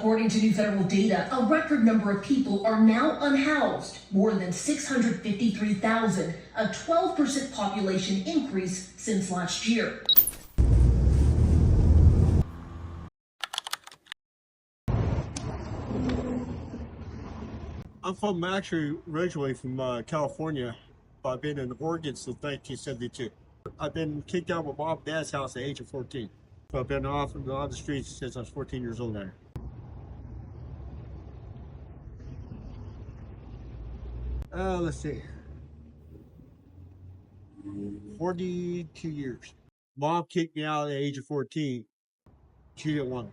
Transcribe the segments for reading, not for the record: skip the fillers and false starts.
According to new federal data, a record number of people are now unhoused, more than 653,000, a 12% population increase since last year. I'm actually originally from California, but I've been in Oregon since 1972. I've been kicked out of my mom and dad's house at the age of 14. So I've been off and on the streets since I was 14 years old now. Let's see. 42 years. Mom kicked me out at the age of 14. She didn't want me.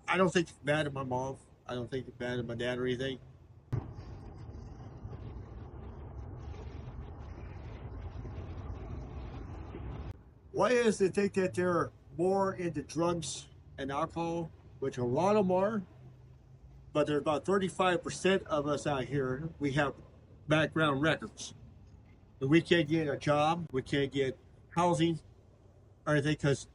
I don't think it's bad at my mom. I don't think it's bad at my dad or anything. Why is they think that they're more into drugs and alcohol, which a lot of them are, but there's about 35% of us out here, we have background records. And we can't get a job, we can't get housing or anything because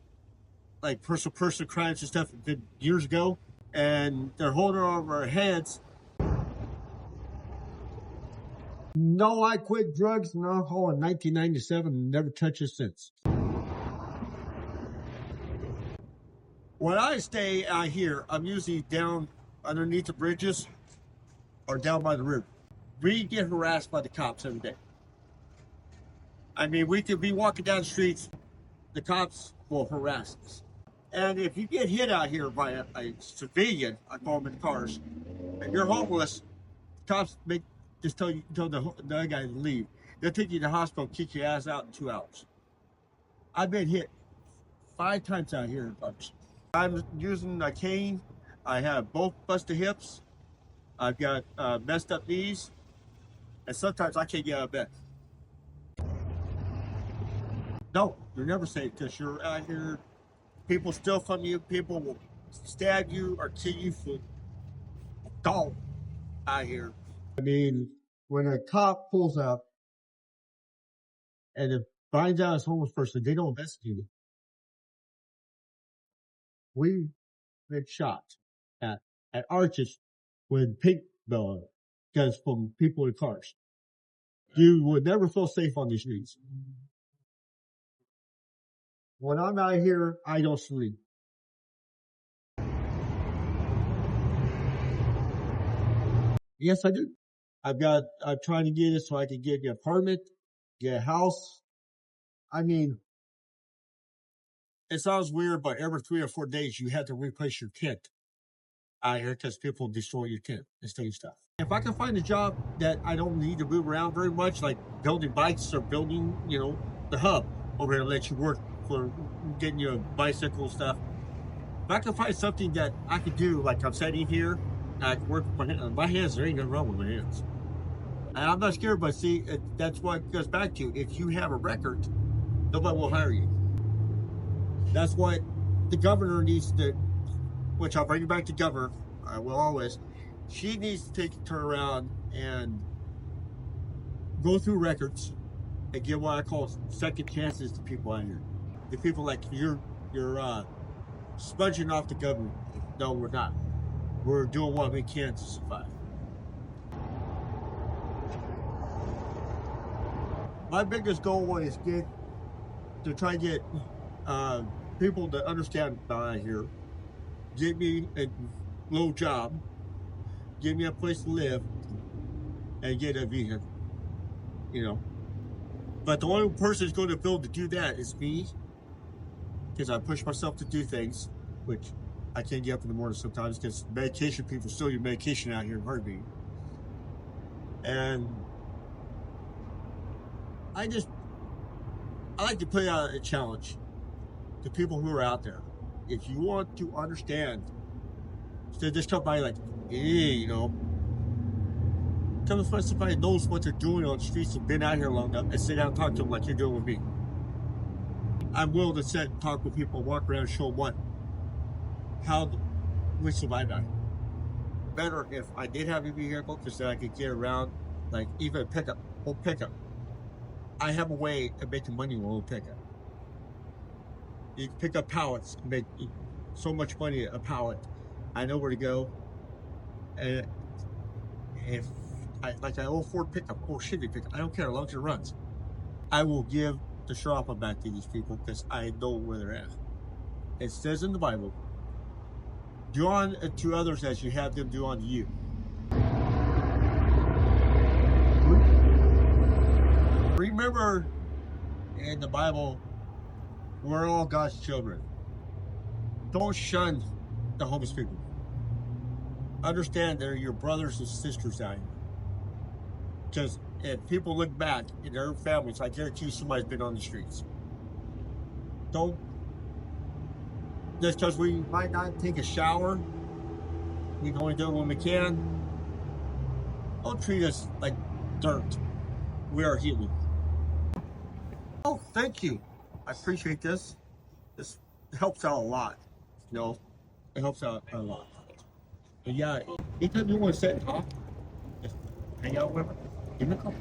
like person crimes and stuff did years ago, and they're holding over our heads. No, I quit drugs and alcohol in 1997 and never touched it since. When I stay out here, I'm usually down underneath the bridges or down by the river. We get harassed by the cops every day. I mean, we could be walking down the streets, the cops will harass us. And if you get hit out here by a civilian, I call them in cars, and you're homeless, cops just tell the other guy to leave. They'll take you to the hospital, kick your ass out in 2 hours. I've been hit 5 times out here in Bucks. I'm using a cane. I have both busted hips. I've got messed up knees, and sometimes I can't get out of bed. No, you're never safe because you're out here. People steal from you. People will stab you or kill you for a dog out here. I mean, when a cop pulls up and it finds out it's a homeless person, they don't investigate it. We've been shot at Arches with pink guns from people in cars. You would never feel safe on these streets. When I'm out here, I don't sleep. Yes, I do. I'm trying to get it so I can get an apartment, get a house. I mean, it sounds weird, but every 3 or 4 days you have to replace your tent out here because people destroy your tent and steal stuff. If I can find a job that I don't need to move around very much, like building bikes or building, the hub over here to let you work for getting your bicycle stuff. If I can find something that I could do, like I'm sitting here, I can work with my hands, there ain't nothing wrong with my hands. And I'm not scared, but see, that's what it goes back to. If you have a record, nobody will hire you. That's what the governor needs to, which I'll bring you back to governor, I will always. She needs to turn around and go through records and give what I call second chances to people out here. The people like you're sponging off the government. No, we're not. We're doing what we can to survive. My biggest goal is to try to get people to understand about out here, get me a little job, give me a place to live, and get a vehicle. But the only person who's going to be able to do that is me, because I push myself to do things, which I can't get up in the morning sometimes because medication people steal your medication out here in heartbeat. And I like to put out a challenge to people who are out there. If you want to understand, instead of just somebody like, hey, come and find somebody who knows what they're doing on the streets and been out here long enough and sit down and talk to them like you're doing with me. I'm willing to sit and talk with people, walk around and show them how we survive out here. Better if I did have a vehicle just so I could get around, like even a old pickup. I have a way of making money with a old pickup. You can pick up pallets and make so much money a pallet. I know where to go. And if I owe Ford pickup or Chevy pickup, I don't care as long as it runs. I will give the sharapa back to these people because I know where they're at. It says in the Bible, do unto others as you have them do unto you. Remember, in the Bible, we're all God's children. Don't shun the homeless people. Understand they're your brothers and sisters out here. Because if people look back in their families, I guarantee you somebody's been on the streets. Don't, just because we might not take a shower, we can only do it when we can. Don't treat us like dirt. We are human. Oh, thank you. I appreciate this. This helps out a lot. You know, it helps out a lot. But yeah, anytime you want to sit and talk, just hang out with me. Give me a call.